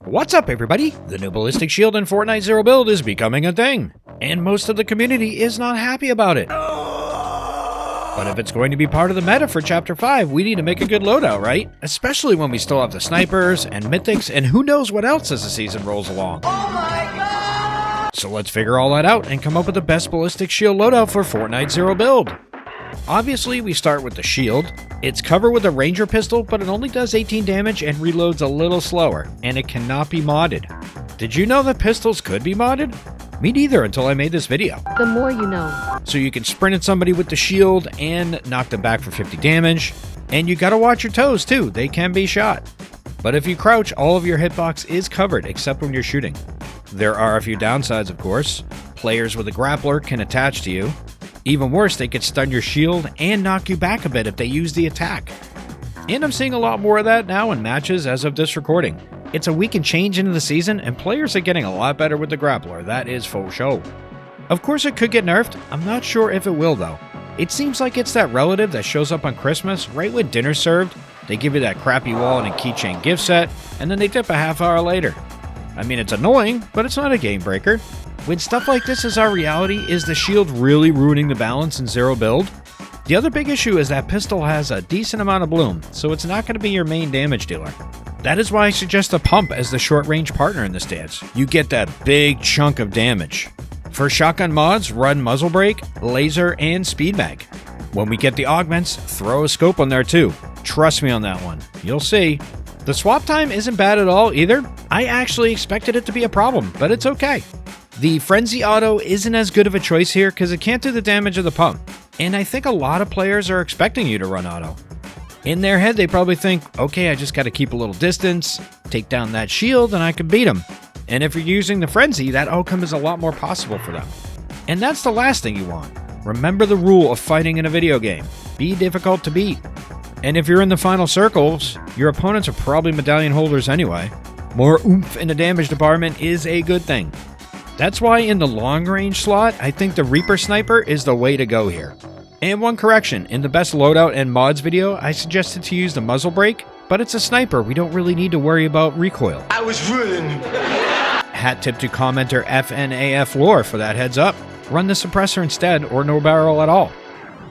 What's up, everybody? The new Ballistic shield in Fortnite Zero build is becoming a thing, and most of the community is not happy about it. But if it's going to be part of the meta for Chapter 5, we need to make a good loadout, right? Especially when we still have the snipers and mythics and who knows what else as the season rolls along. Oh my god! So let's figure all that out and come up with the best Ballistic shield loadout for Fortnite Zero build. Obviously, we start with the shield. It's covered with a ranger pistol, but it only does 18 damage and reloads a little slower, and it cannot be modded. Did you know that pistols could be modded? Me neither until I made this video. The more you know. So you can sprint at somebody with the shield and knock them back for 50 damage. And you gotta watch your toes too, they can be shot. But if you crouch, all of your hitbox is covered except when you're shooting. There are a few downsides, of course. Players with a grappler can attach to you. Even worse, they could stun your shield and knock you back a bit if they use the attack. And I'm seeing a lot more of that now in matches as of this recording. It's a week and change into the season, and players are getting a lot better with the grappler, that is for sure. Of course it could get nerfed, I'm not sure if it will though. It seems like it's that relative that shows up on Christmas right when dinner's served, they give you that crappy wallet and keychain gift set, and then they dip a half hour later. I mean, it's annoying, but it's not a game breaker. When stuff like this is our reality, is the shield really ruining the balance in Zero build? The other big issue is that pistol has a decent amount of bloom, so it's not going to be your main damage dealer. That is why I suggest a pump as the short-range partner in this dance. You get that big chunk of damage. For shotgun mods, run muzzle brake, laser, and speed mag. When we get the augments, throw a scope on there too. Trust me on that one. You'll see. The swap time isn't bad at all either. I actually expected it to be a problem, but it's okay. The Frenzy Auto isn't as good of a choice here because it can't do the damage of the pump. And I think a lot of players are expecting you to run auto. In their head, they probably think, okay, I just got to keep a little distance, take down that shield, and I can beat them. And if you're using the Frenzy, that outcome is a lot more possible for them. And that's the last thing you want. Remember the rule of fighting in a video game. Be difficult to beat. And if you're in the final circles, your opponents are probably medallion holders anyway. More oomph in the damage department is a good thing. That's why in the long-range slot, I think the Reaper Sniper is the way to go here. And one correction, in the best loadout and mods video, I suggested to use the muzzle brake, but it's a sniper, we don't really need to worry about recoil. I was running. Hat tip to commenter FNAF Lore for that heads up. Run the suppressor instead, or no barrel at all.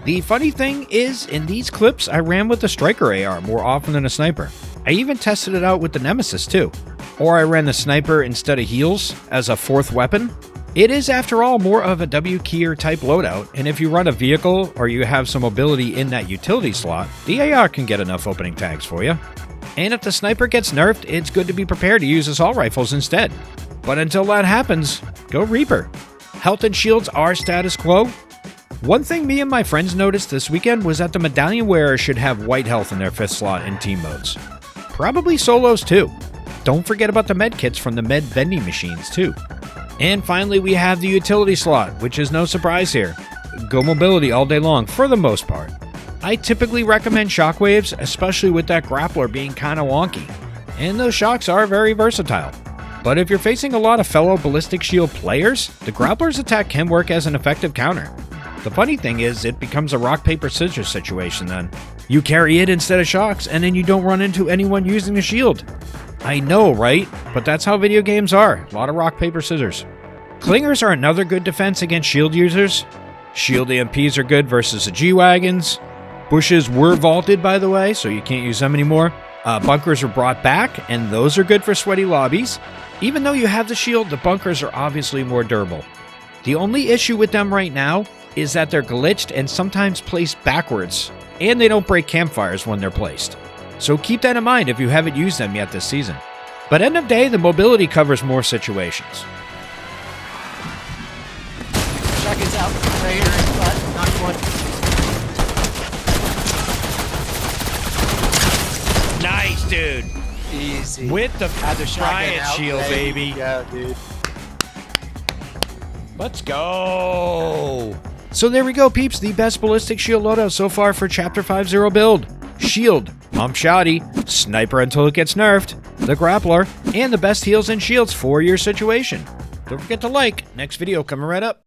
The funny thing is, in these clips, I ran with the striker AR more often than a sniper. I even tested it out with the Nemesis too. Or I ran the sniper instead of heals as a fourth weapon. It is, after all, more of a W-keyer type loadout, and if you run a vehicle or you have some mobility in that utility slot, the AR can get enough opening tags for you. And if the sniper gets nerfed, it's good to be prepared to use assault rifles instead. But until that happens, go Reaper. Health and shields are status quo. One thing me and my friends noticed this weekend was that the medallion wearers should have white health in their 5th slot in team modes. Probably solos too. Don't forget about the med kits from the med vending machines too. And finally, we have the utility slot, which is no surprise here. Go mobility all day long for the most part. I typically recommend shockwaves, especially with that grappler being kinda wonky. And those shocks are very versatile. But if you're facing a lot of fellow Ballistic Shield players, the grappler's attack can work as an effective counter. The funny thing is, it becomes a rock, paper, scissors situation then. You carry it instead of shocks, and then you don't run into anyone using the shield. I know, right? But that's how video games are. A lot of rock, paper, scissors. Clingers are another good defense against shield users. Shield EMPs are good versus the G-Wagons. Bushes were vaulted, by the way, so you can't use them anymore. Bunkers were brought back, and those are good for sweaty lobbies. Even though you have the shield, the bunkers are obviously more durable. The only issue with them right now is that they're glitched and sometimes placed backwards, and they don't break campfires when they're placed. So keep that in mind if you haven't used them yet this season. But end of day, the mobility covers more situations. Shotgun's out. Right here. Knocked one. Nice, dude. Easy. With the Had the shotgun riot out. shield, There baby. you go, dude. Let's go. So there we go, peeps. The best Ballistic shield loadout so far for Chapter 5 Zero build. Shield, pump shoddy, sniper until it gets nerfed, the grappler, and the best heals and shields for your situation. Don't forget to like. Next video coming right up.